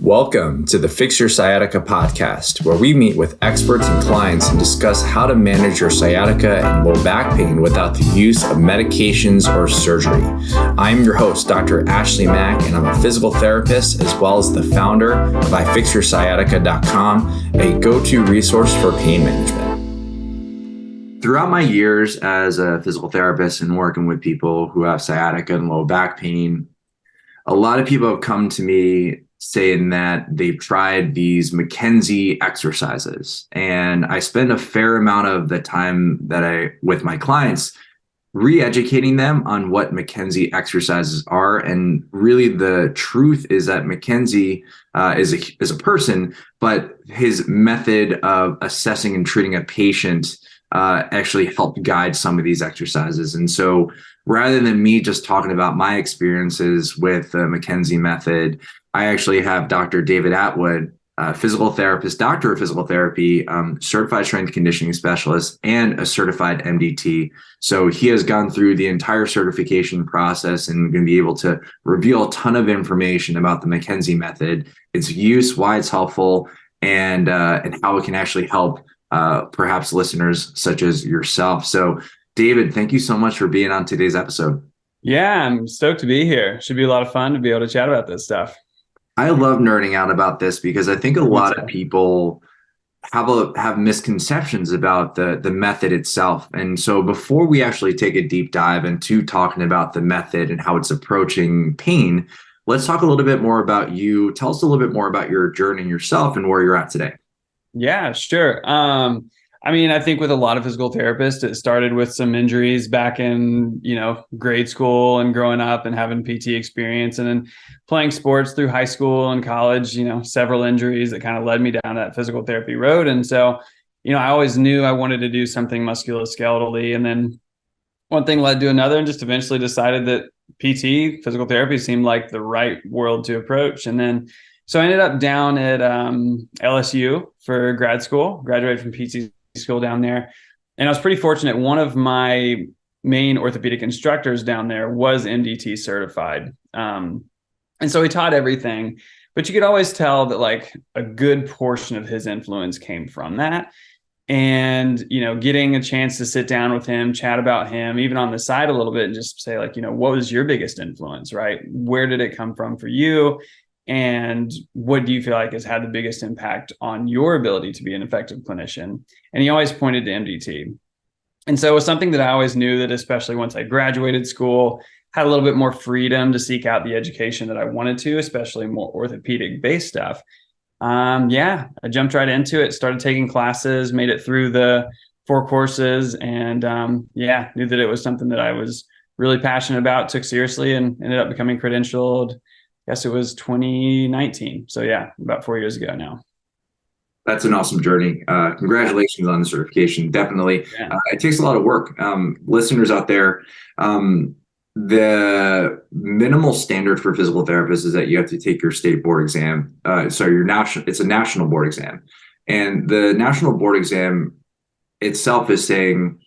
Welcome to the Fix Your Sciatica podcast, where we meet with experts and clients and discuss how to manage your sciatica and low back pain without the use of medications or surgery. I'm your host, Dr. Ashley Mack, and I'm a physical therapist as well as the founder of ifixyoursciatica.com, a go-to resource for pain management. Throughout my years as a physical therapist and working with people who have sciatica and low back pain, a lot of people have come to me saying that they've tried these McKenzie exercises. And I spend a fair amount of the time with my clients re-educating them on what McKenzie exercises are. And really the truth is that McKenzie is a person, but his method of assessing and treating a patient actually helped guide some of these exercises. And so rather than me just talking about my experiences with the McKenzie method, I actually have Dr. David Atwood, physical therapist, doctor of physical therapy, certified strength conditioning specialist, and a certified MDT. So he has gone through the entire certification process and going to be able to reveal a ton of information about the McKenzie method, its use, why it's helpful, and how it can actually help perhaps listeners such as yourself. So David, thank you so much for being on today's episode. Yeah, I'm stoked to be here. Should be a lot of fun to be able to chat about this stuff. I love nerding out about this because I think a lot of people have misconceptions about the method itself. And so before we actually take a deep dive into talking about the method and how it's approaching pain, let's talk a little bit more about you. Tell us a little bit more about your journey yourself and where you're at today. Yeah, sure. I think with a lot of physical therapists, it started with some injuries back in, grade school and growing up and having PT experience, and then playing sports through high school and college, several injuries that kind of led me down that physical therapy road. And so, I always knew I wanted to do something musculoskeletally. And then one thing led to another and just eventually decided that PT, physical therapy, seemed like the right world to approach. And then so I ended up down at LSU for grad school, graduated from PT school down there. And I was pretty fortunate. One of my main orthopedic instructors down there was MDT certified. And so he taught everything, but you could always tell that like a good portion of his influence came from that. And, getting a chance to sit down with him, chat about him, even on the side a little bit, and just say like, what was your biggest influence, right? Where did it come from for you? And what do you feel like has had the biggest impact on your ability to be an effective clinician? And he always pointed to MDT. And so it was something that I always knew that, especially once I graduated school, had a little bit more freedom to seek out the education that I wanted to, especially more orthopedic based stuff. I jumped right into it, started taking classes, made it through the 4 courses, and knew that it was something that I was really passionate about, took seriously, and ended up becoming credentialed. I guess it was 2019. So about 4 years ago now. That's an awesome journey. Congratulations on the certification. Definitely. Yeah. It takes a lot of work. Listeners out there, the minimal standard for physical therapists is that you have to take your state board exam. It's a national board exam. And the national board exam itself is saying,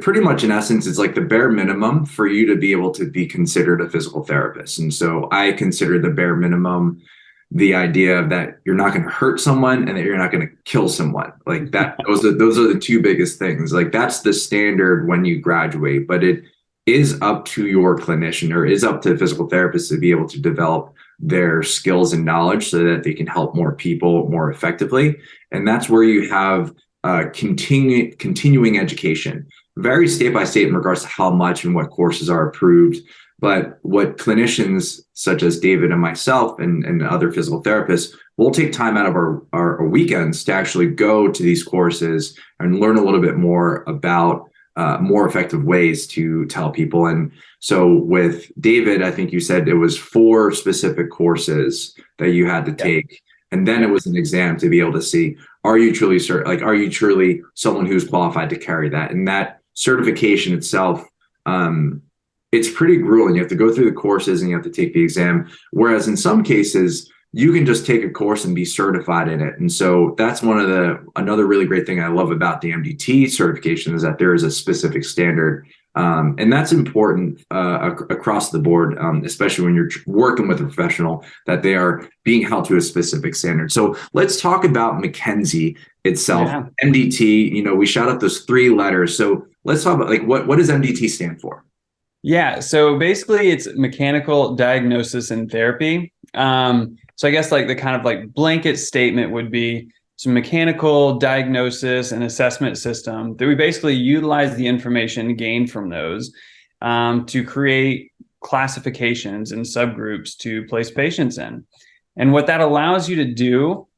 pretty much in essence, it's like the bare minimum for you to be able to be considered a physical therapist. And so I consider the bare minimum the idea that you're not going to hurt someone and that you're not going to kill someone like that. Those are the 2 biggest things. Like that's the standard when you graduate, but it is up to your clinician or is up to physical therapists to be able to develop their skills and knowledge so that they can help more people more effectively. And that's where you have continuing education. Varies state by state in regards to how much and what courses are approved. But what clinicians such as David and myself and other physical therapists will take time out of our weekends to actually go to these courses and learn a little bit more about more effective ways to tell people. And so with David, I think you said it was 4 specific courses that you had to take. And then it was an exam to be able to see, are you truly someone who's qualified to carry that? And that certification itself, it's pretty grueling. You have to go through the courses and you have to take the exam. Whereas in some cases, you can just take a course and be certified in it. And so that's another really great thing I love about the MDT certification is that there is a specific standard And that's important across the board, especially when you're working with a professional, that they are being held to a specific standard. So let's talk about McKenzie itself. Yeah. MDT, we shout out those 3 letters. So let's talk about like what does MDT stand for? Yeah. So basically it's mechanical diagnosis and therapy. So I guess like the kind of like blanket statement would be it's a mechanical diagnosis and assessment system that we basically utilize the information gained from those to create classifications and subgroups to place patients in. And what that allows you to do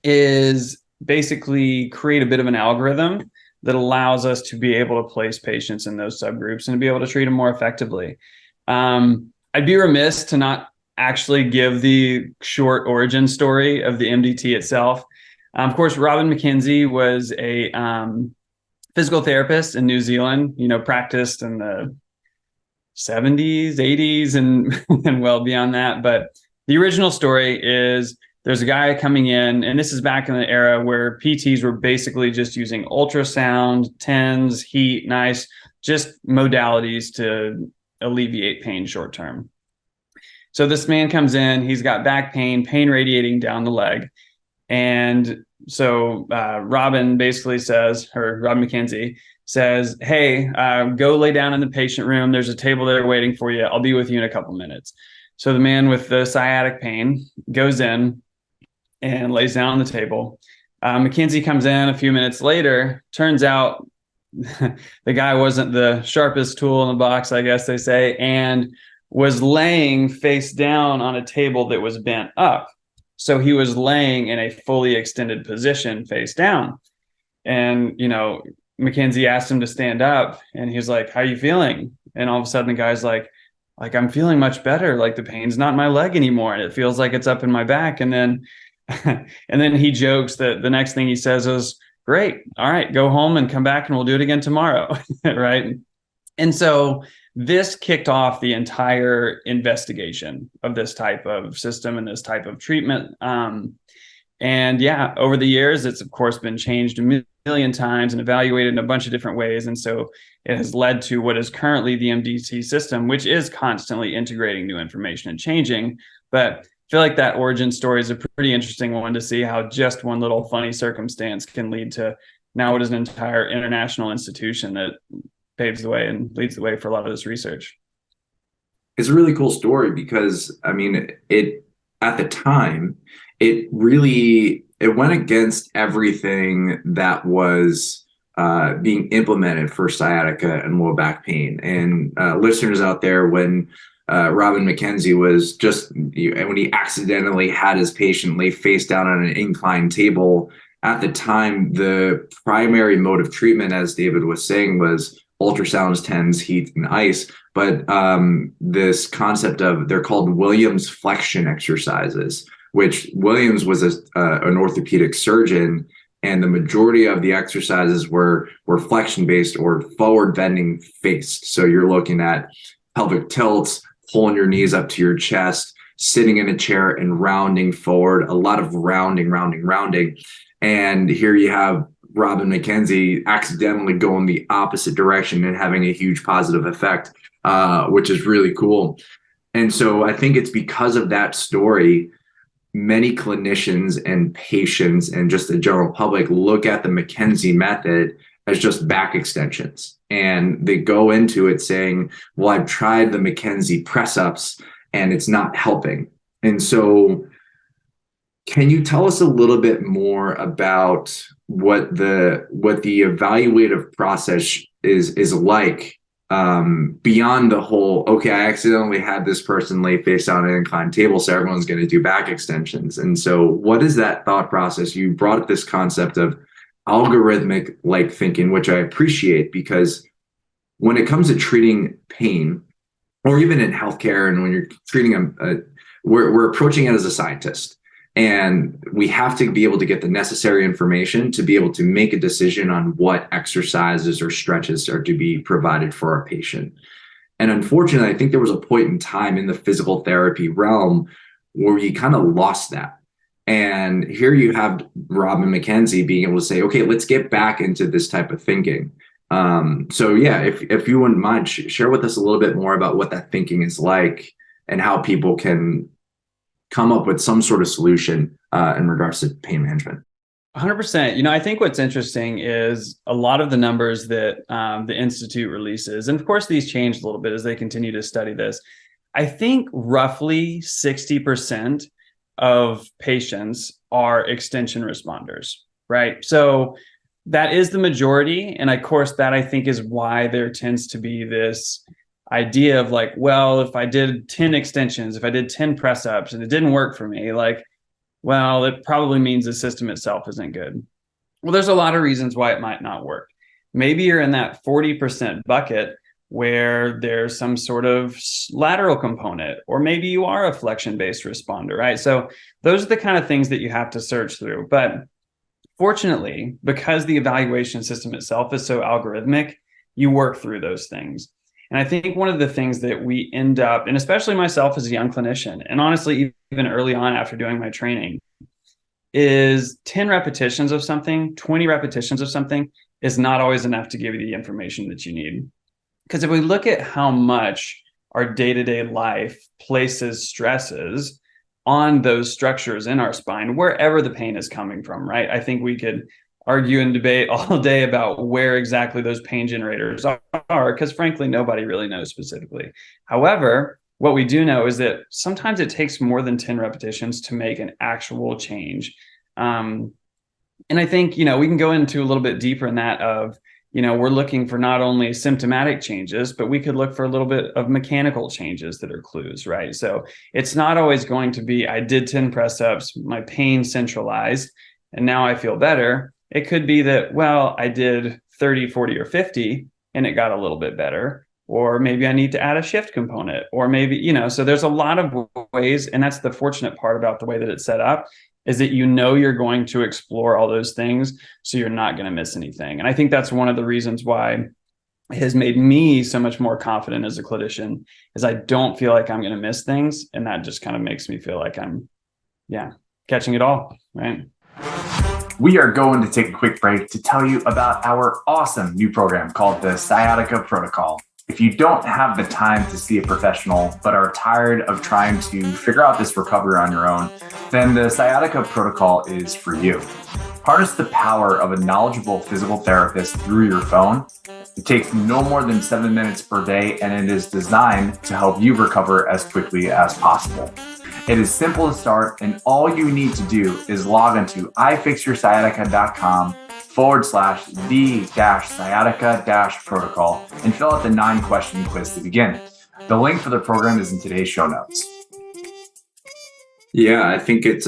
is basically create a bit of an algorithm that allows us to be able to place patients in those subgroups and to be able to treat them more effectively. I'd be remiss to not actually give the short origin story of the MDT itself. Of course, Robin McKenzie was a physical therapist in New Zealand, practiced in the 70s, 80s, and well beyond that. But the original story is there's a guy coming in, and this is back in the era where PTs were basically just using ultrasound, TENS, heat, NICE, just modalities to alleviate pain short term. So this man comes in, he's got back pain radiating down the leg. And so Robin basically says, or Robin McKenzie says, hey, go lay down in the patient room. There's a table there waiting for you. I'll be with you in a couple minutes. So the man with the sciatic pain goes in and lays down on the table. McKenzie comes in a few minutes later. Turns out the guy wasn't the sharpest tool in the box, I guess they say, and was laying face down on a table that was bent up. So he was laying in a fully extended position face down. And, McKenzie asked him to stand up and he was like, how are you feeling? And all of a sudden the guy's like, I'm feeling much better. Like the pain's not in my leg anymore. And it feels like it's up in my back. And then he jokes that the next thing he says is, great. All right, go home and come back and we'll do it again tomorrow. Right. And so this kicked off the entire investigation of this type of system and this type of treatment. And yeah, over the years, it's of course been changed a million times and evaluated in a bunch of different ways. And so it has led to what is currently the MDT system, which is constantly integrating new information and changing. But I feel like that origin story is a pretty interesting one to see how just one little funny circumstance can lead to now what is an entire international institution that paves the way and leads the way for a lot of this research. It's a really cool story because it at the time it went against everything that was being implemented for sciatica and low back pain. And listeners out there, when Robin McKenzie was when he accidentally had his patient lay face down on an inclined table, at the time, the primary mode of treatment, as David was saying, was ultrasounds, TENS, heat, and ice. But this concept of, they're called Williams flexion exercises, which Williams was an orthopedic surgeon, and the majority of the exercises were flexion based or forward bending faced. So you're looking at pelvic tilts, pulling your knees up to your chest, sitting in a chair and rounding forward, a lot of rounding. And here you have Robin McKenzie accidentally going the opposite direction and having a huge positive effect, which is really cool. And so I think it's because of that story, many clinicians and patients and just the general public look at the McKenzie method as just back extensions. And they go into it saying, well, I've tried the McKenzie press-ups and it's not helping. And so can you tell us a little bit more about what the evaluative process is like, beyond the whole, okay, I accidentally had this person lay face on an inclined table, so everyone's going to do back extensions. And so what is that thought process? You brought up this concept of algorithmic like thinking, which I appreciate, because when it comes to treating pain, or even in healthcare, and when you're treating we're approaching it as a scientist. And we have to be able to get the necessary information to be able to make a decision on what exercises or stretches are to be provided for our patient. And unfortunately, I think there was a point in time in the physical therapy realm where you kind of lost that. And here you have Robin McKenzie being able to say, okay, let's get back into this type of thinking. So yeah, if you wouldn't mind, share with us a little bit more about what that thinking is like and how people can come up with some sort of solution in regards to pain management. 100%. I think what's interesting is a lot of the numbers that the Institute releases, and of course, these change a little bit as they continue to study this. I think roughly 60% of patients are extension responders, right? So that is the majority. And of course, that I think is why there tends to be this idea of like, well, if I did 10 extensions, if I did 10 press ups and it didn't work for me, like, well, it probably means the system itself isn't good. Well, there's a lot of reasons why it might not work. Maybe you're in that 40% bucket where there's some sort of lateral component, or maybe you are a flexion-based responder, right? So those are the kind of things that you have to search through. But fortunately, because the evaluation system itself is so algorithmic, you work through those things. And I think one of the things that we end up, and especially myself as a young clinician, and honestly, even early on after doing my training, is 10 repetitions of something, 20 repetitions of something is not always enough to give you the information that you need. Because if we look at how much our day-to-day life places stresses on those structures in our spine, wherever the pain is coming from, right? I think we could argue and debate all day about where exactly those pain generators are, because frankly, nobody really knows specifically. However, what we do know is that sometimes it takes more than 10 repetitions to make an actual change. And I think, we can go into a little bit deeper in that of, we're looking for not only symptomatic changes, but we could look for a little bit of mechanical changes that are clues, right? So it's not always going to be, I did 10 press ups, my pain centralized, and now I feel better. It could be that, well, I did 30, 40, or 50, and it got a little bit better. Or maybe I need to add a shift component, or maybe, so there's a lot of ways. And that's the fortunate part about the way that it's set up, is that you're going to explore all those things, so you're not going to miss anything. And I think that's one of the reasons why it has made me so much more confident as a clinician, is I don't feel like I'm going to miss things. And that just kind of makes me feel like I'm, catching it all, right? We are going to take a quick break to tell you about our awesome new program called the Sciatica Protocol. If you don't have the time to see a professional, but are tired of trying to figure out this recovery on your own, then the Sciatica Protocol is for you. Harness the power of a knowledgeable physical therapist through your phone. It takes no more than 7 minutes per day, and it is designed to help you recover as quickly as possible. It is simple to start, and all you need to do is log into ifixyoursciatica.com/the-sciatica-protocol and fill out the 9-question quiz to begin. The link for the program is in today's show notes. Yeah, I think it's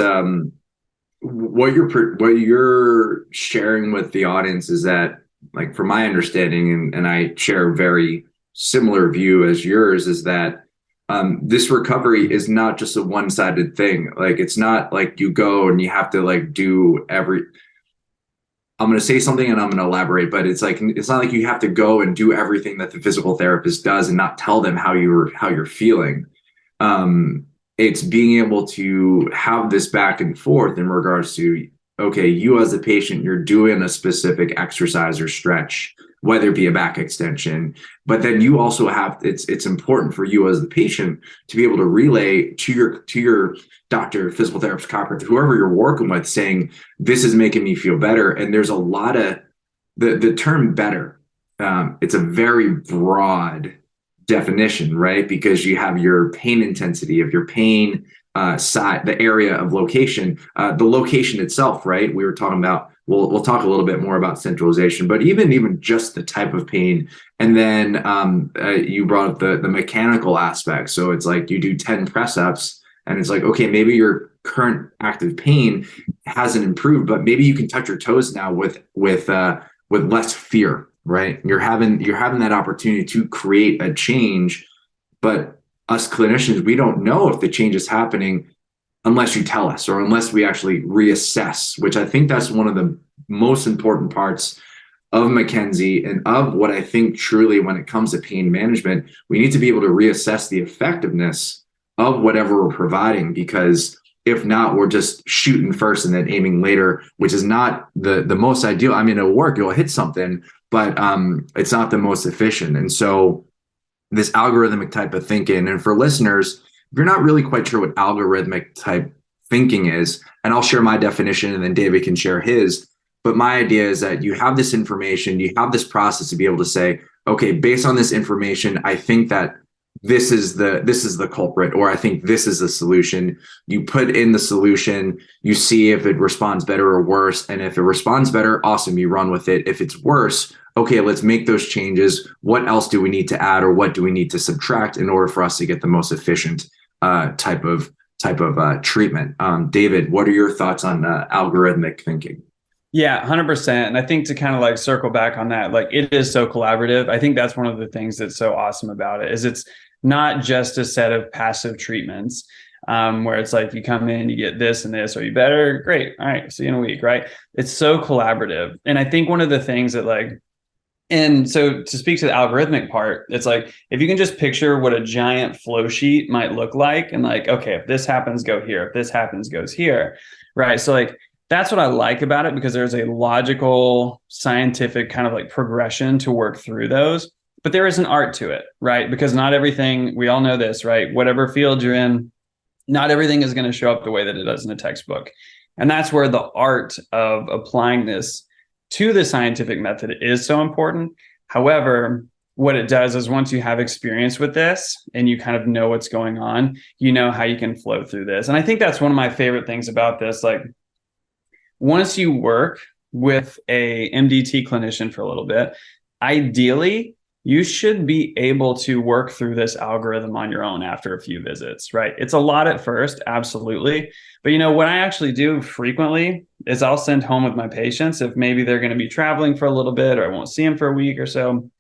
what you're sharing with the audience is that, like, from my understanding, and I share a very similar view as yours, is that this recovery is not just a one-sided thing. Like, it's not like you go and you have to like do I'm going to say something and I'm going to elaborate, but it's like, it's not like you have to go and do everything that the physical therapist does and not tell them how you're feeling. It's being able to have this back and forth in regards to, okay, you as a patient, you're doing a specific exercise or stretch, whether it be a back extension, but then you also have, it's important for you as the patient to be able to relay to your doctor, physical therapist, chiropractor, whoever you're working with, saying, this is making me feel better. And there's a lot of the term better. It's a very broad definition, right? Because you have your pain intensity of your pain side, the area of location, the location itself, right? We were talking about, we'll talk a little bit more about centralization, but even just the type of pain. And then you brought up the mechanical aspect. So it's like you do 10 press ups and it's like, okay, maybe your current active pain hasn't improved, but maybe you can touch your toes now with less fear, right? You're having that opportunity to create a change, but us clinicians, we don't know if the change is happening unless you tell us, or unless we actually reassess, which I think that's one of the most important parts of McKenzie and of what I think truly, when it comes to pain management, we need to be able to reassess the effectiveness of whatever we're providing, because if not, we're just shooting first and then aiming later, which is not the most ideal. I mean, it'll work, you'll hit something, but it's not the most efficient. And so this algorithmic type of thinking, and for listeners, if you're not really quite sure what algorithmic type thinking is, and I'll share my definition and then David can share his, but my idea is that you have this information, you have this process to be able to say, okay, based on this information, I think that this is the culprit, or I think this is the solution. You put in the solution, you see if it responds better or worse. And if it responds better, awesome, you run with it. If it's worse, okay, let's make those changes. What else do we need to add, or what do we need to subtract in order for us to get the most efficient type of treatment? David, what are your thoughts on algorithmic thinking? Yeah, 100%. And I think to kind of like circle back on that, like it is so collaborative. I think that's one of the things that's so awesome about it is it's not just a set of passive treatments where it's like you come in, you get this and this, are you better? Great. All right. See you in a week, right? It's so collaborative. And I think one of the things that like, and so to speak to the algorithmic part, it's like, if you can just picture what a giant flow sheet might look like and like, okay, if this happens, go here. If this happens, goes here. Right. So like, that's what I like about it because there's a logical, scientific kind of like progression to work through those, but there is an art to it, right? Because not everything, we all know this, right? Whatever field you're in, not everything is going to show up the way that it does in a textbook. And that's where the art of applying this to the scientific method is so important. However, what it does is once you have experience with this and you kind of know what's going on, you know how you can flow through this. And I think that's one of my favorite things about this. Like, once you work with a MDT clinician for a little bit, ideally, you should be able to work through this algorithm on your own after a few visits, right? It's a lot at first, absolutely. But what I actually do frequently is I'll send home with my patients if maybe they're going to be traveling for a little bit or I won't see them for a week or so.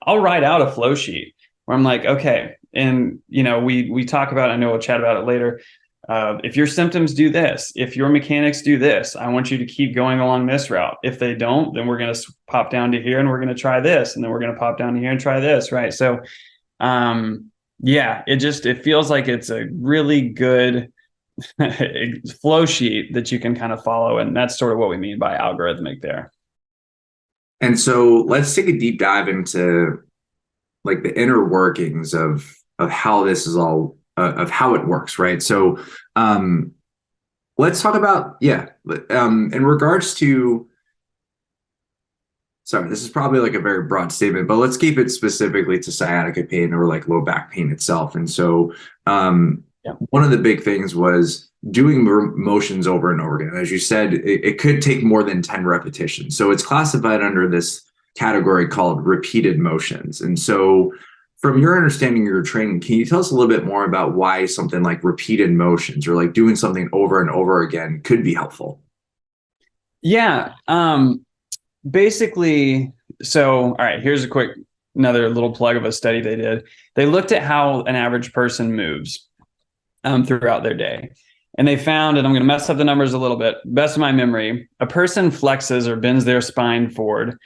I'll write out a flow sheet where I'm like, okay, and we talk about, I know we'll chat about it later. If your symptoms do this, if your mechanics do this, I want you to keep going along this route. If they don't, then we're going to pop down to here and we're going to try this. And then we're going to pop down to here and try this. Right. So, it feels like it's a really good flow sheet that you can kind of follow. And that's sort of what we mean by algorithmic there. And so let's take a deep dive into like the inner workings of how this is all of how it works, right? So let's talk about, in regards to, sorry, this is probably like a very broad statement, but let's keep it specifically to sciatica pain or like low back pain itself. And so one of the big things was doing motions over and over again. As you said, it could take more than 10 repetitions. So it's classified under this category called repeated motions. And so from your understanding of your training, can you tell us a little bit more about why something like repeated motions or like doing something over and over again could be helpful? Yeah. Basically, so, all right, here's another little plug of a study they did. They looked at how an average person moves throughout their day. And they found, and I'm going to mess up the numbers a little bit, best of my memory, a person flexes or bends their spine forward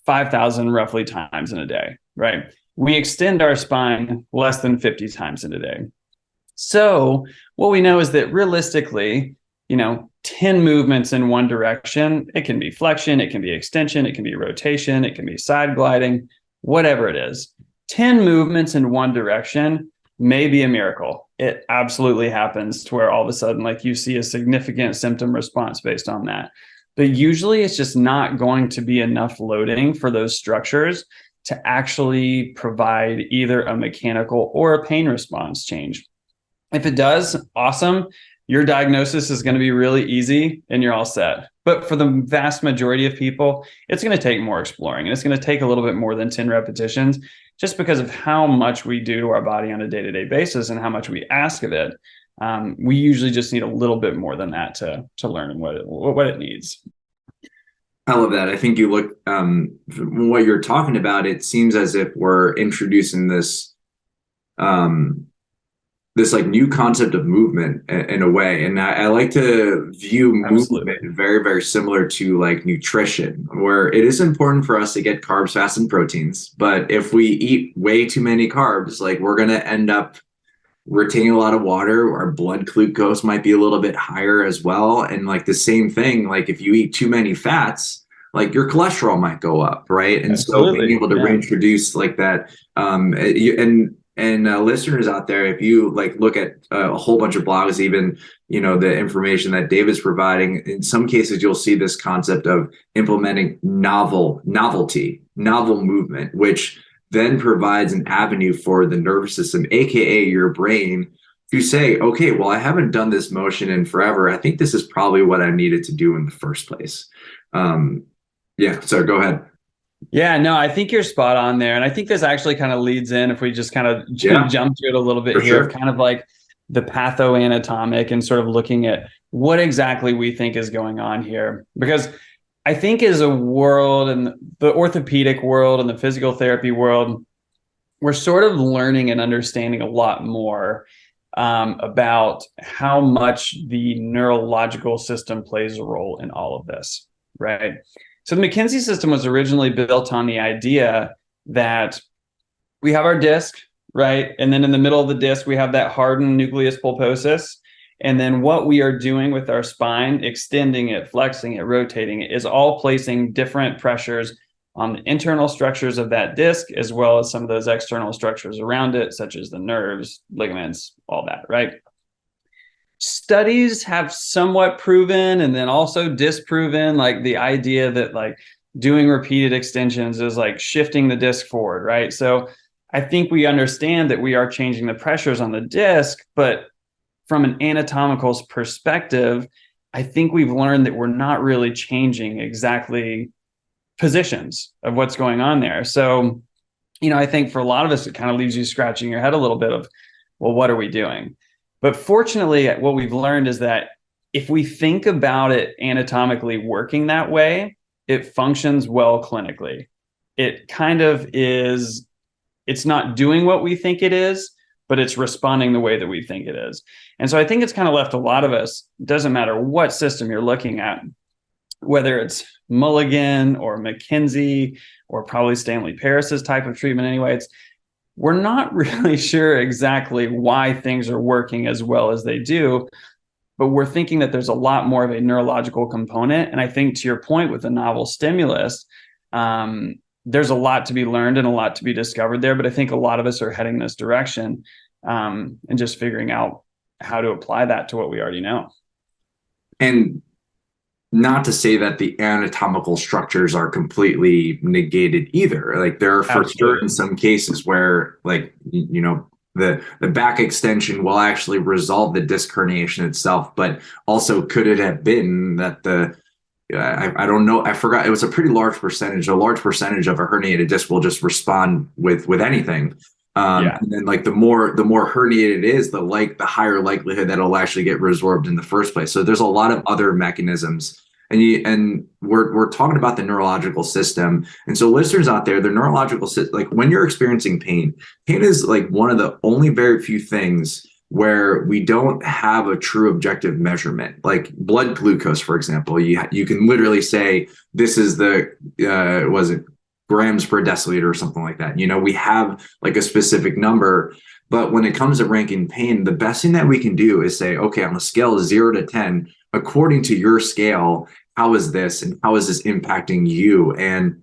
5,000 roughly times in a day, right? We extend our spine less than 50 times in a day. So what we know is that realistically, 10 movements in one direction, it can be flexion, it can be extension, it can be rotation, it can be side gliding, whatever it is. 10 movements in one direction may be a miracle. It absolutely happens to where all of a sudden, like you see a significant symptom response based on that. But usually it's just not going to be enough loading for those structures to actually provide either a mechanical or a pain response change. If it does, awesome. Your diagnosis is going to be really easy and you're all set. But for the vast majority of people, it's going to take more exploring and it's going to take a little bit more than 10 repetitions just because of how much we do to our body on a day-to-day basis and how much we ask of it. We usually just need a little bit more than that to learn what it needs. I love that. I think you look, from what you're talking about, it seems as if we're introducing this like new concept of movement in a way. And I like to view movement very, very similar to like nutrition, where it is important for us to get carbs, fats, and proteins. But if we eat way too many carbs, like we're going to end up retaining a lot of water. Our blood glucose might be a little bit higher as well. And like the same thing, like if you eat too many fats, like your cholesterol might go up, right? And so being Absolutely. able to Yeah. reintroduce like that, listeners out there, if you like look at a whole bunch of blogs, even the information that David's providing, in some cases you'll see this concept of implementing novel movement, which then provides an avenue for the nervous system, aka your brain, to say, okay, well, I haven't done this motion in forever. I think this is probably what I needed to do in the first place. Yeah, so go ahead. Yeah, no, I think you're spot on there. And I think this actually kind of leads in, if we just kind of Yeah, jump to it a little bit for here, sure. of kind of like the pathoanatomic and sort of looking at what exactly we think is going on here. Because I think as a world, and the orthopedic world and the physical therapy world, we're sort of learning and understanding a lot more about how much the neurological system plays a role in all of this, right? So the McKenzie system was originally built on the idea that we have our disc, right? And then in the middle of the disc, we have that hardened nucleus pulposus. And then what we are doing with our spine, extending it, flexing it, rotating it, is all placing different pressures on the internal structures of that disc, as well as some of those external structures around it, such as the nerves, ligaments, all that, right? Studies have somewhat proven and then also disproven like the idea that like doing repeated extensions is like shifting the disc forward, right? So I think we understand that we are changing the pressures on the disc, but from an anatomical perspective, I think we've learned that we're not really changing exactly positions of what's going on there. So, I think for a lot of us, it kind of leaves you scratching your head a little bit of, well, what are we doing? But fortunately, what we've learned is that if we think about it anatomically working that way, it functions well clinically. It kind of is, it's not doing what we think it is, but it's responding the way that we think it is. And so I think it's kind of left a lot of us, doesn't matter what system you're looking at, whether it's Mulligan or McKenzie or probably Stanley Paris's type of treatment anyway, we're not really sure exactly why things are working as well as they do, but we're thinking that there's a lot more of a neurological component. And I think to your point with the novel stimulus, there's a lot to be learned and a lot to be discovered there. But I think a lot of us are heading this direction and just figuring out how to apply that to what we already know. And not to say that the anatomical structures are completely negated either. Like there are for sure in some cases where like, the back extension will actually resolve the disc herniation itself, but also could it have been that I don't know. I forgot. It was a pretty large percentage. A large percentage of a herniated disc will just respond with anything. And then like the more herniated it is, the higher likelihood that it'll actually get resorbed in the first place. So there's a lot of other mechanisms, and we're talking about the neurological system. And so listeners out there, the neurological system, like when you're experiencing pain is like one of the only very few things where we don't have a true objective measurement. Like blood glucose, for example, you can literally say this is the was it grams per deciliter or something like that. We have like a specific number, but when it comes to ranking pain, the best thing that we can do is say, okay, on a scale of 0 to 10, according to your scale, how is this and how is this impacting you? And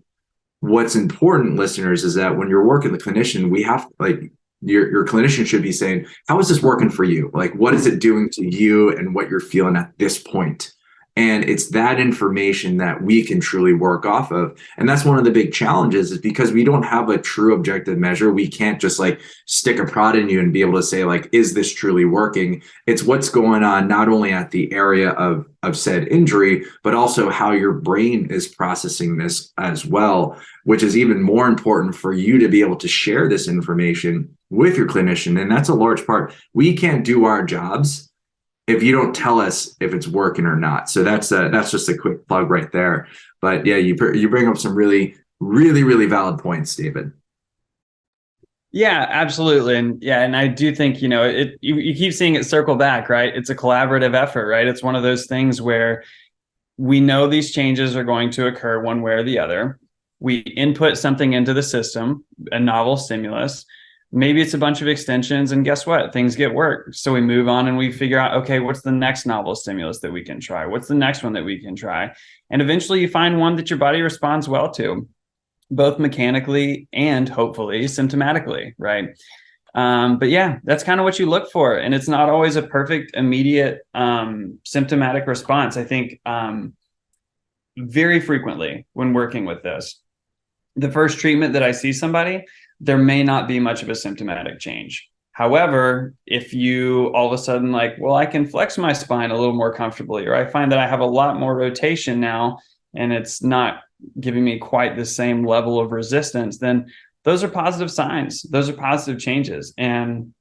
what's important, listeners, is that when you're working with a clinician, we have like your clinician should be saying, how is this working for you? Like, what is it doing to you and what you're feeling at this point? And it's that information that we can truly work off of. And that's one of the big challenges, is because we don't have a true objective measure. We can't just like stick a prod in you and be able to say like, is this truly working? It's what's going on, not only at the area of said injury, but also how your brain is processing this as well, which is even more important for you to be able to share this information with your clinician. And that's a large part. We can't do our jobs if you don't tell us if it's working or not. So that's just a quick plug right there. But yeah, you bring up some really, really, really valid points, David. Yeah, absolutely. And I do think, you keep seeing it circle back, right? It's a collaborative effort, right? It's one of those things where we know these changes are going to occur one way or the other. We input something into the system, a novel stimulus. Maybe it's a bunch of extensions, and guess what? Things get worked. So we move on and we figure out, okay, what's the next novel stimulus that we can try? What's the next one that we can try? And eventually you find one that your body responds well to, both mechanically and hopefully symptomatically, right? But yeah, that's kind of what you look for. And it's not always a perfect, immediate symptomatic response. I think very frequently when working with this, the first treatment that I see somebody, there may not be much of a symptomatic change. However, if you all of a sudden like, well, I can flex my spine a little more comfortably, or I find that I have a lot more rotation now and it's not giving me quite the same level of resistance, then those are positive signs. Those are positive changes. And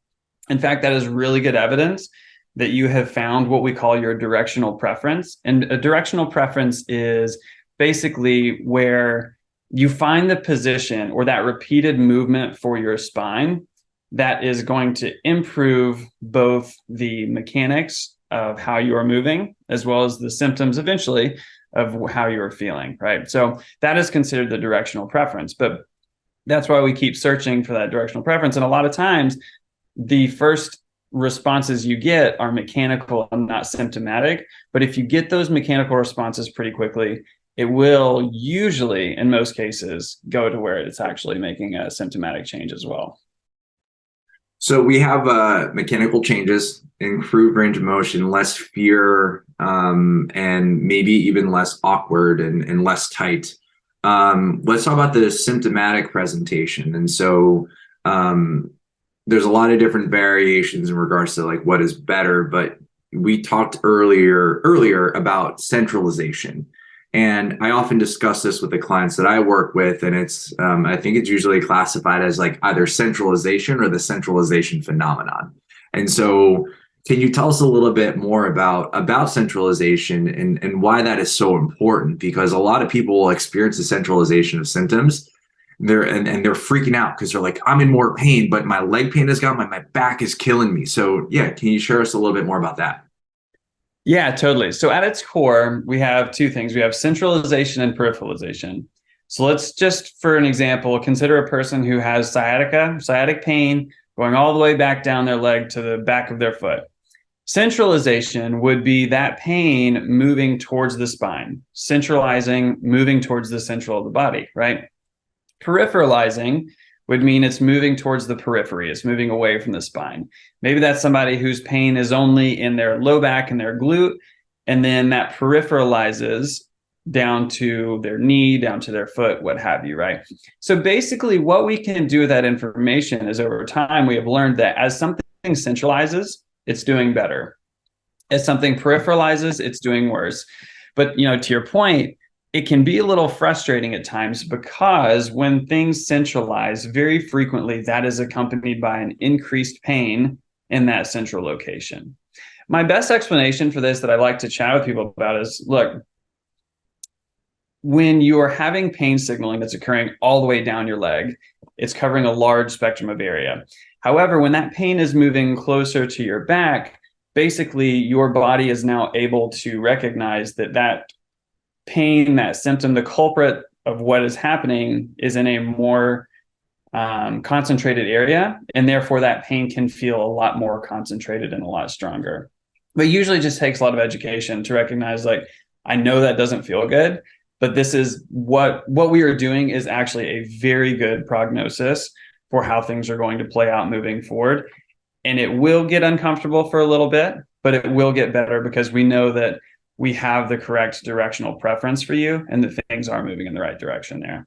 in fact, that is really good evidence that you have found what we call your directional preference. And a directional preference is basically where you find the position or that repeated movement for your spine that is going to improve both the mechanics of how you are moving, as well as the symptoms eventually of how you are feeling, right? So that is considered the directional preference. But that's why we keep searching for that directional preference. And a lot of times, the first responses you get are mechanical and not symptomatic. But if you get those mechanical responses pretty quickly, it will usually, in most cases, go to where it's actually making a symptomatic change as well. So we have mechanical changes, improved range of motion, less fear, and maybe even less awkward and less tight. Let's talk about the symptomatic presentation. And so there's a lot of different variations in regards to like what is better, but we talked earlier about centralization. And I often discuss this with the clients that I work with, and it's I think it's usually classified as like either centralization or the centralization phenomenon. And so can you tell us a little bit more about centralization and why that is so important? Because a lot of people will experience the centralization of symptoms. They're freaking out because they're like, I'm in more pain, but my leg pain is gone, my back is killing me. So yeah, can you share us a little bit more about that? Yeah, totally. So at its core, we have two things. We have centralization and peripheralization. So let's just, for an example, consider a person who has sciatic pain going all the way back down their leg to the back of their foot. Centralization would be that pain moving towards the spine, centralizing, moving towards the central of the body, right? Peripheralizing would mean it's moving towards the periphery. It's moving away from the spine. Maybe that's somebody whose pain is only in their low back and their glute, and then that peripheralizes down to their knee, down to their foot, what have you, right? So basically what we can do with that information is over time, we have learned that as something centralizes, it's doing better. As something peripheralizes, it's doing worse. But, to your point, it can be a little frustrating at times because when things centralize, very frequently that is accompanied by an increased pain in that central location. My best explanation for this that I like to chat with people about is, look, when you are having pain signaling that's occurring all the way down your leg, it's covering a large spectrum of area. However, when that pain is moving closer to your back, basically your body is now able to recognize that pain, that symptom, the culprit of what is happening is in a more concentrated area, and therefore that pain can feel a lot more concentrated and a lot stronger. But usually it just takes a lot of education to recognize, like, I know that doesn't feel good, but this is what we are doing is actually a very good prognosis for how things are going to play out moving forward. And it will get uncomfortable for a little bit, but it will get better because we know that we have the correct directional preference for you and that things are moving in the right direction there.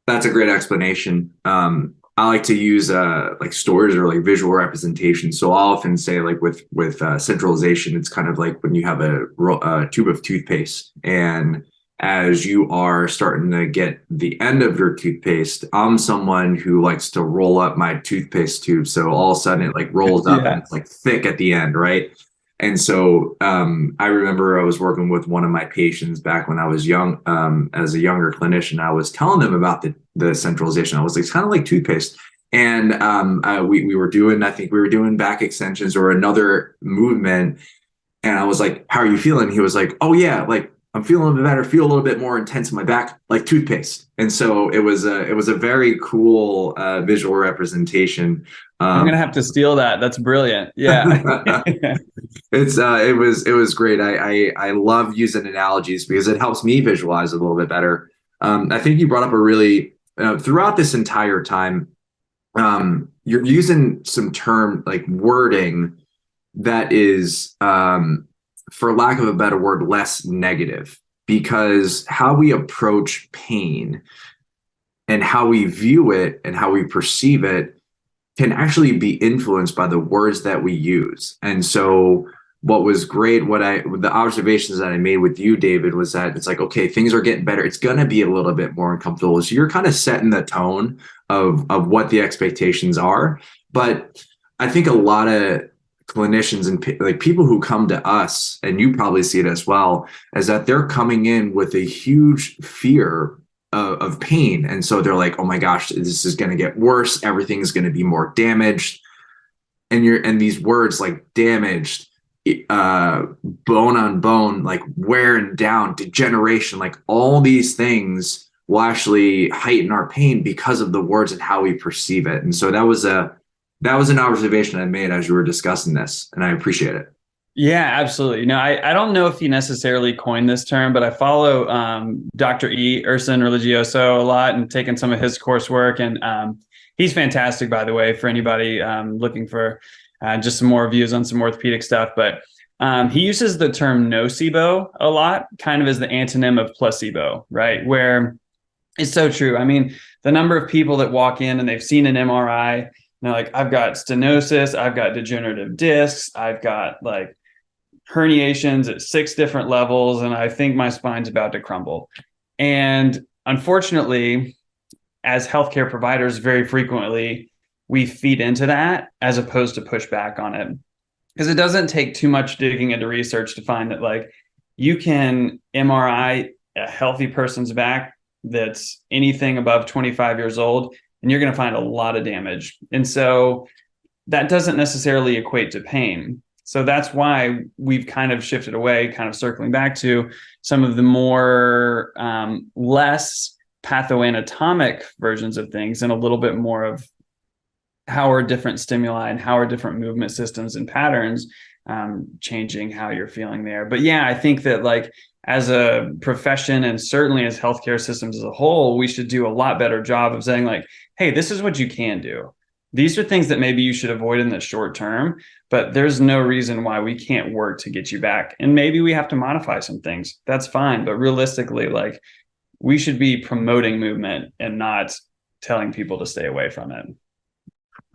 That's a great explanation. I like to use like stories or like visual representation. So I'll often say like with centralization, it's kind of like when you have a tube of toothpaste, and as you are starting to get the end of your toothpaste, I'm someone who likes to roll up my toothpaste tube. So all of a sudden it like rolls up and it's like thick at the end, right? And so I remember I was working with one of my patients back when I was young, as a younger clinician. I was telling them about the centralization. I was like, it's kind of like toothpaste. And we were doing, I think we were doing back extensions or another movement. And I was like, how are you feeling? He was like, oh yeah, like I'm feeling a little bit better, feel a little bit more intense in my back, like toothpaste. And so it was a very cool visual representation. I'm gonna have to steal that. That's brilliant. Yeah. It was great. I love using analogies because it helps me visualize a little bit better. I think you brought up a really throughout this entire time, you're using some term like wording that is, for lack of a better word, less negative, because how we approach pain and how we view it and how we perceive it can actually be influenced by the words that we use. And so what was great, the observations that I made with you, David, was that it's like, okay, things are getting better. It's going to be a little bit more uncomfortable. So you're kind of setting the tone of what the expectations are. But I think a lot of clinicians and like people who come to us, and you probably see it as well, is that they're coming in with a huge fear of pain. And so they're like, oh my gosh, this is going to get worse. Everything's going to be more damaged. And these words like damaged, bone on bone, like wearing down, degeneration, like all these things will actually heighten our pain because of the words and how we perceive it. And so that was an observation I made as you were discussing this, and I appreciate it. Yeah, absolutely. No, I don't know if he necessarily coined this term, but I follow Dr. Urson Religioso a lot and taken some of his coursework. And he's fantastic, by the way, for anybody looking for just some more views on some orthopedic stuff. But he uses the term nocebo a lot, kind of as the antonym of placebo, right? Where it's so true. I mean, the number of people that walk in and they've seen an MRI, and they're like, I've got stenosis, I've got degenerative discs, I've got like herniations at 6 different levels, and I think my spine's about to crumble. And unfortunately, as healthcare providers, very frequently we feed into that as opposed to push back on it, because it doesn't take too much digging into research to find that like you can MRI a healthy person's back that's anything above 25 years old, and you're going to find a lot of damage. And so that doesn't necessarily equate to pain. So that's why we've kind of shifted away, kind of circling back to some of the more less pathoanatomic versions of things, and a little bit more of how are different stimuli and how are different movement systems and patterns changing how you're feeling there. But yeah, I think that like as a profession, and certainly as healthcare systems as a whole, we should do a lot better job of saying like, hey, this is what you can do. These are things that maybe you should avoid in the short term, but there's no reason why we can't work to get you back. And maybe we have to modify some things. That's fine. But realistically, like we should be promoting movement and not telling people to stay away from it.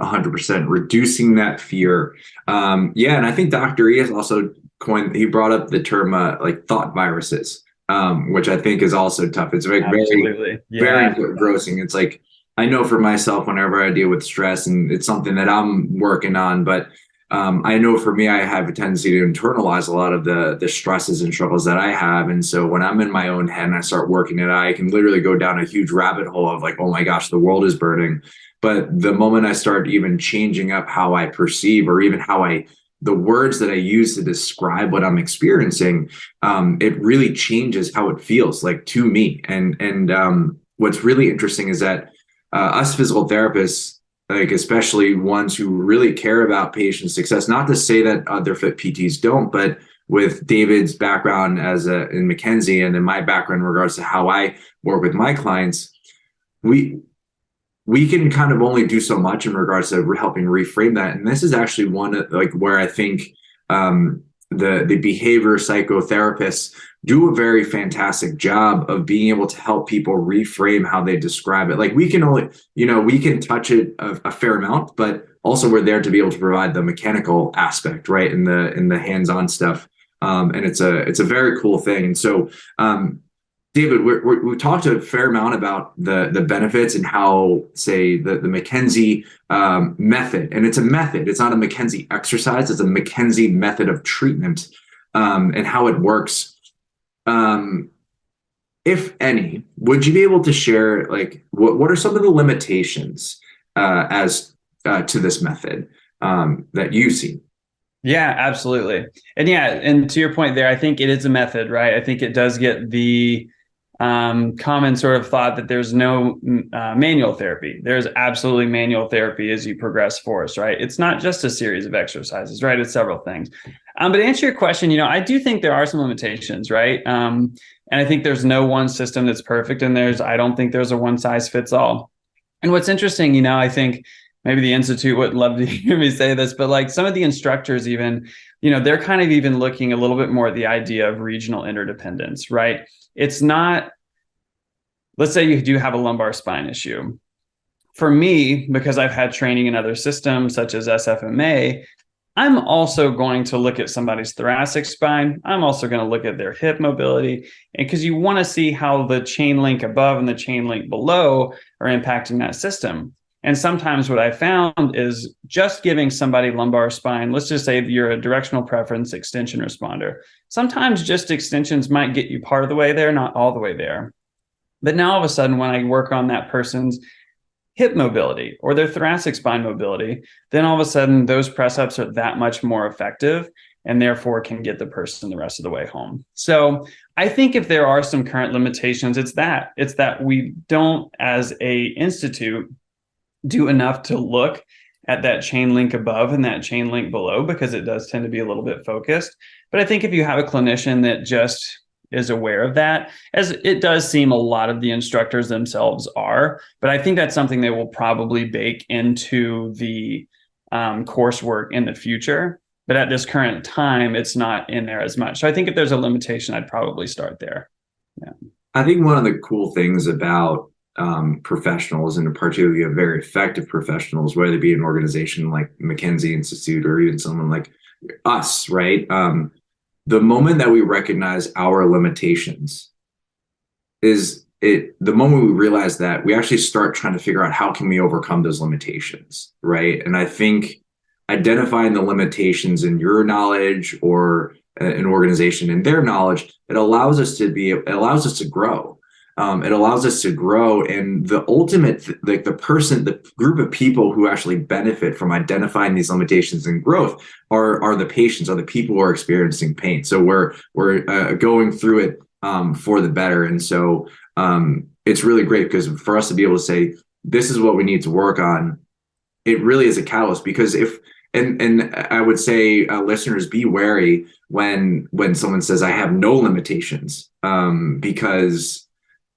100%, reducing that fear. Yeah, and I think Dr. E has also he brought up the term like thought viruses, which I think is also tough. It's very, very engrossing. It's like, I know for myself, whenever I deal with stress, and it's something that I'm working on, but I know for me, I have a tendency to internalize a lot of the stresses and struggles that I have. And so when I'm in my own head and I start working it, I can literally go down a huge rabbit hole of like, oh my gosh, the world is burning. But the moment I start even changing up how I perceive, or even the words that I use to describe what I'm experiencing, it really changes how it feels like to me. And what's really interesting is that us physical therapists, like especially ones who really care about patient success, not to say that other fit PTs don't, but with David's background in McKenzie, and in my background in regards to how I work with my clients, we can kind of only do so much in regards to helping reframe that. And this is actually one like where I think the behavior psychotherapists do a very fantastic job of being able to help people reframe how they describe it. Like we can only, we can touch it a fair amount, but also we're there to be able to provide the mechanical aspect, right? In the hands-on stuff. And it's a very cool thing. And so, David, we talked a fair amount about the benefits and how, say, the McKenzie method, and it's a method. It's not a McKenzie exercise. It's a McKenzie method of treatment, and how it works. If any, would you be able to share like what are some of the limitations as to this method that you've seen? Yeah, absolutely. And yeah, and to your point there, I think it is a method, right? I think it does get the common sort of thought that there's no manual therapy. There's absolutely manual therapy as you progress force, right? It's not just a series of exercises, right? It's several things. But to answer your question, I do think there are some limitations, right? And I think there's no one system that's perfect, and I don't think there's a one size fits all. And what's interesting, I think maybe the Institute would love to hear me say this, but like some of the instructors even, they're kind of even looking a little bit more at the idea of regional interdependence, right? It's not, let's say you do have a lumbar spine issue. For me, because I've had training in other systems such as SFMA, I'm also going to look at somebody's thoracic spine. I'm also going to look at their hip mobility, and because you want to see how the chain link above and the chain link below are impacting that system. And sometimes what I found is just giving somebody lumbar spine, let's just say you're a directional preference extension responder. Sometimes just extensions might get you part of the way there, not all the way there. But now all of a sudden, when I work on that person's hip mobility or their thoracic spine mobility, then all of a sudden those press ups are that much more effective and therefore can get the person the rest of the way home. So I think if there are some current limitations, it's that we don't, as a institute, do enough to look at that chain link above and that chain link below, because it does tend to be a little bit focused. But I think if you have a clinician that just is aware of that, as it does seem a lot of the instructors themselves are, but I think that's something they will probably bake into the coursework in the future. But at this current time, it's not in there as much. So I think if there's a limitation, I'd probably start there. Yeah. I think one of the cool things about professionals, and particularly very effective professionals, whether it be an organization like McKenzie Institute or even someone like us, right? The moment that we recognize our limitations the moment we realize that, we actually start trying to figure out how can we overcome those limitations, right? And I think identifying the limitations in your knowledge or an organization in their knowledge, it allows us to grow. It allows us to grow, and the ultimate, like the group of people who actually benefit from identifying these limitations and growth are the patients, are the people who are experiencing pain. So we're going through it for the better, and so it's really great because for us to be able to say this is what we need to work on, it really is a catalyst. Because and I would say listeners, be wary when someone says I have no limitations, because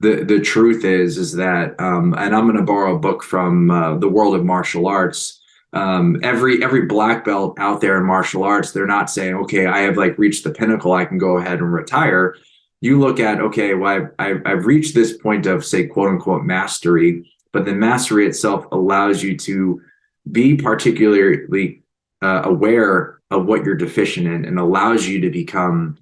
the truth is that, and I'm going to borrow a book from the world of martial arts. Every black belt out there in martial arts, they're not saying, okay, I have like reached the pinnacle, I can go ahead and retire. You look at, okay, well, I've reached this point of, say, quote unquote mastery, but the mastery itself allows you to be particularly aware of what you're deficient in, and allows you to become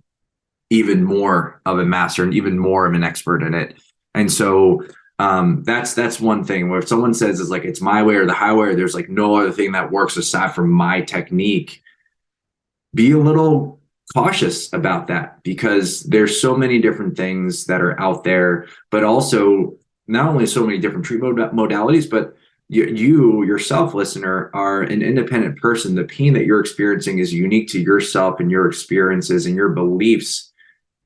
even more of a master and even more of an expert in it. And so that's one thing where if someone says it's like it's my way or the highway, or there's like no other thing that works aside from my technique, be a little cautious about that, because there's so many different things that are out there, but also not only so many different treatment modalities, but you yourself, listener, are an independent person. The pain that you're experiencing is unique to yourself and your experiences and your beliefs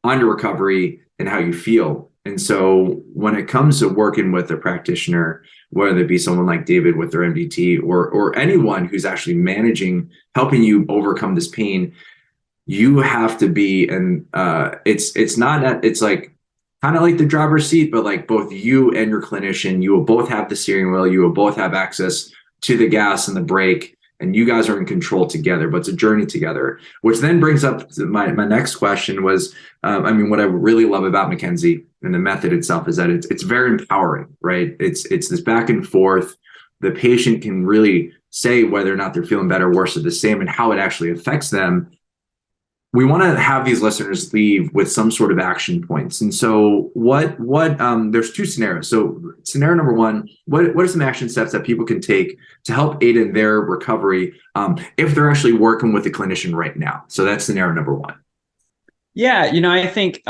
on your recovery and how you feel. And so when it comes to working with a practitioner, whether it be someone like David with their MDT or anyone who's actually helping you overcome this pain, you have to be, and it's like kind of like the driver's seat, but like both you and your clinician, you will both have the steering wheel, you will both have access to the gas and the brake, and you guys are in control together, but it's a journey together. Which then brings up my next question was, what I really love about McKenzie and the method itself is that it's very empowering, right? It's this back and forth. The patient can really say whether or not they're feeling better, worse, or the same, and how it actually affects them. We want to have these listeners leave with some sort of action points. And so there's two scenarios. So scenario number one, what are some action steps that people can take to help aid in their recovery if they're actually working with a clinician right now? So that's scenario number one. Yeah, I think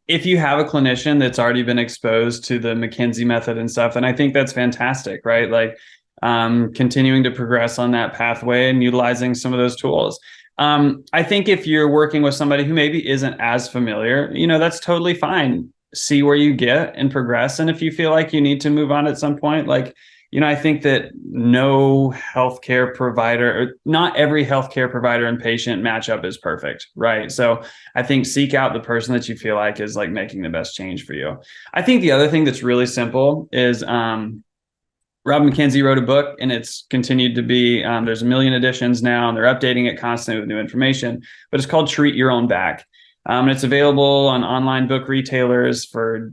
if you have a clinician that's already been exposed to the McKenzie method and stuff, and I think that's fantastic, right? Like continuing to progress on that pathway and utilizing some of those tools. I think if you're working with somebody who maybe isn't as familiar, that's totally fine. See where you get and progress. And if you feel like you need to move on at some point, I think that no healthcare provider, or not every healthcare provider and patient matchup is perfect, right? So I think seek out the person that you feel like is like making the best change for you. I think the other thing that's really simple is Rob McKenzie wrote a book, and it's continued to be, there's a million editions now, and they're updating it constantly with new information, but it's called Treat Your Own Back. And it's available on online book retailers for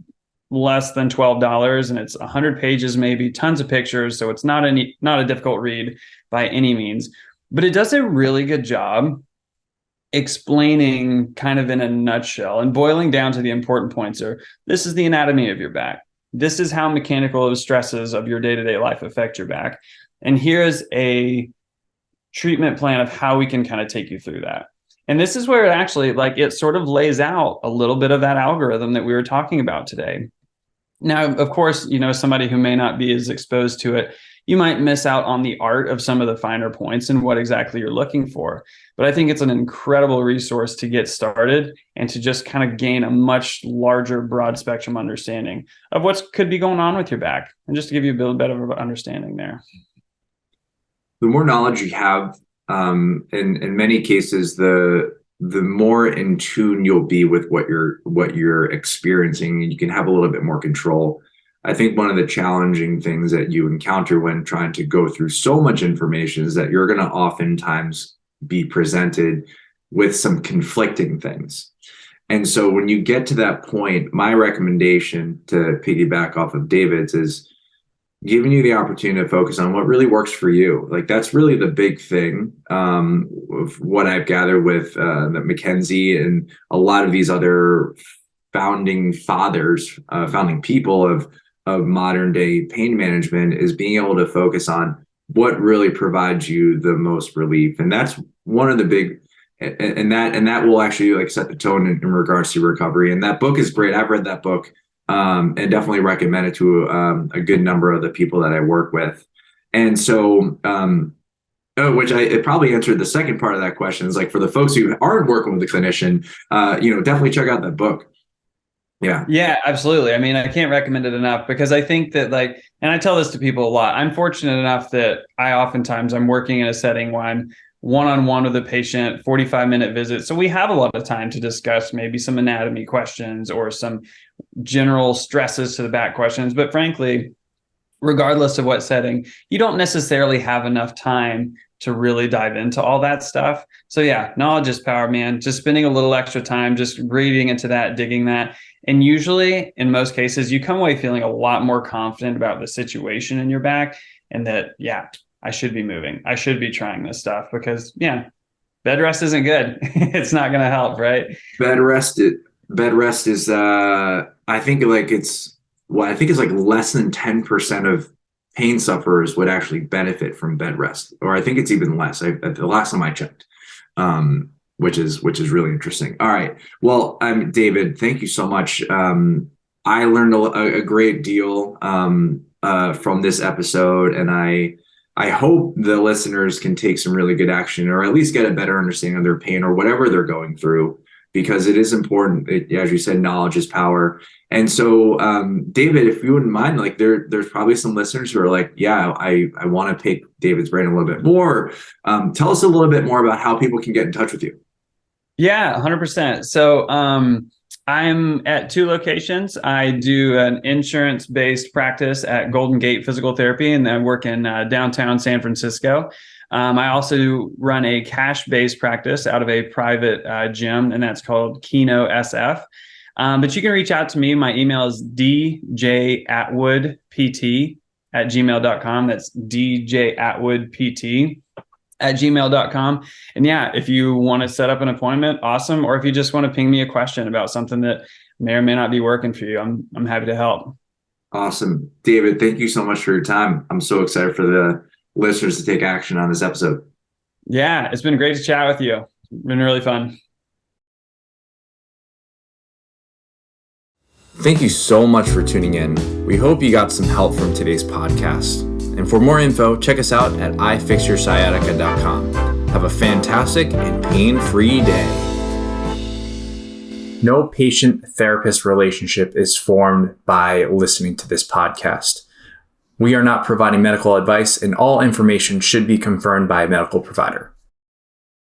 less than $12, and it's 100 pages, maybe tons of pictures. So it's not a difficult read by any means, but it does a really good job explaining kind of in a nutshell and boiling down to the important points are, this is the anatomy of your back. This is how mechanical stresses of your day-to-day life affect your back. And here's a treatment plan of how we can kind of take you through that. And this is where it actually, it sort of lays out a little bit of that algorithm that we were talking about today. Now, of course, somebody who may not be as exposed to it, you might miss out on the art of some of the finer points and what exactly you're looking for. But I think it's an incredible resource to get started and to just kind of gain a much larger, broad spectrum understanding of what could be going on with your back, and just to give you a bit better understanding there. The more knowledge you have, in many cases, the more in tune you'll be with what you're experiencing, and you can have a little bit more control. I think one of the challenging things that you encounter when trying to go through so much information is that you're going to oftentimes be presented with some conflicting things. And so when you get to that point, my recommendation, to piggyback off of David's, is giving you the opportunity to focus on what really works for you. That's really the big thing of what I've gathered with McKenzie and a lot of these other founding people of modern day pain management, is being able to focus on what really provides you the most relief. And that's one of the big, and that will actually set the tone in regards to recovery. And that book is great. I've read that book. And definitely recommend it to a good number of the people that I work with. And so, it probably answered the second part of that question, is for the folks who aren't working with a clinician, definitely check out that book. Yeah, absolutely. I mean, I can't recommend it enough, because I think that and I tell this to people a lot, I'm fortunate enough that I'm working in a setting where I'm one-on-one with a patient, 45-minute visit. So we have a lot of time to discuss maybe some anatomy questions or some general stresses to the back questions. But frankly, regardless of what setting, you don't necessarily have enough time to really dive into all that stuff. So yeah, knowledge is power, man. Just spending a little extra time, just reading into that, digging that. And usually, in most cases, you come away feeling a lot more confident about the situation in your back, and that, I should be moving. I should be trying this stuff, because bed rest isn't good. It's not going to help, right? Bed rest is I think it's less than 10% of pain sufferers would actually benefit from bed rest, or I think it's even less. The last time I checked, which is really interesting. All right, well, David, thank you so much. I learned a great deal from this episode, and I hope the listeners can take some really good action, or at least get a better understanding of their pain or whatever they're going through, because it is important. As you said, knowledge is power. And so, David, if you wouldn't mind, there's probably some listeners who are I want to pick David's brain a little bit more. Tell us a little bit more about how people can get in touch with you. Yeah, 100%. So I'm at 2 locations. I do an insurance-based practice at Golden Gate Physical Therapy, and I work in downtown San Francisco. I also run a cash-based practice out of a private gym, and that's called Kino SF. But you can reach out to me. My email is djatwoodpt@gmail.com. That's djatwoodpt@gmail.com. And if you want to set up an appointment, awesome. Or if you just want to ping me a question about something that may or may not be working for you, I'm happy to help. Awesome. David, thank you so much for your time. I'm so excited for the listeners to take action on this episode. Yeah, it's been great to chat with you. It's been really fun. Thank you so much for tuning in. We hope you got some help from today's podcast. And for more info, check us out at ifixyoursciatica.com. Have a fantastic and pain-free day. No patient-therapist relationship is formed by listening to this podcast. We are not providing medical advice, and all information should be confirmed by a medical provider.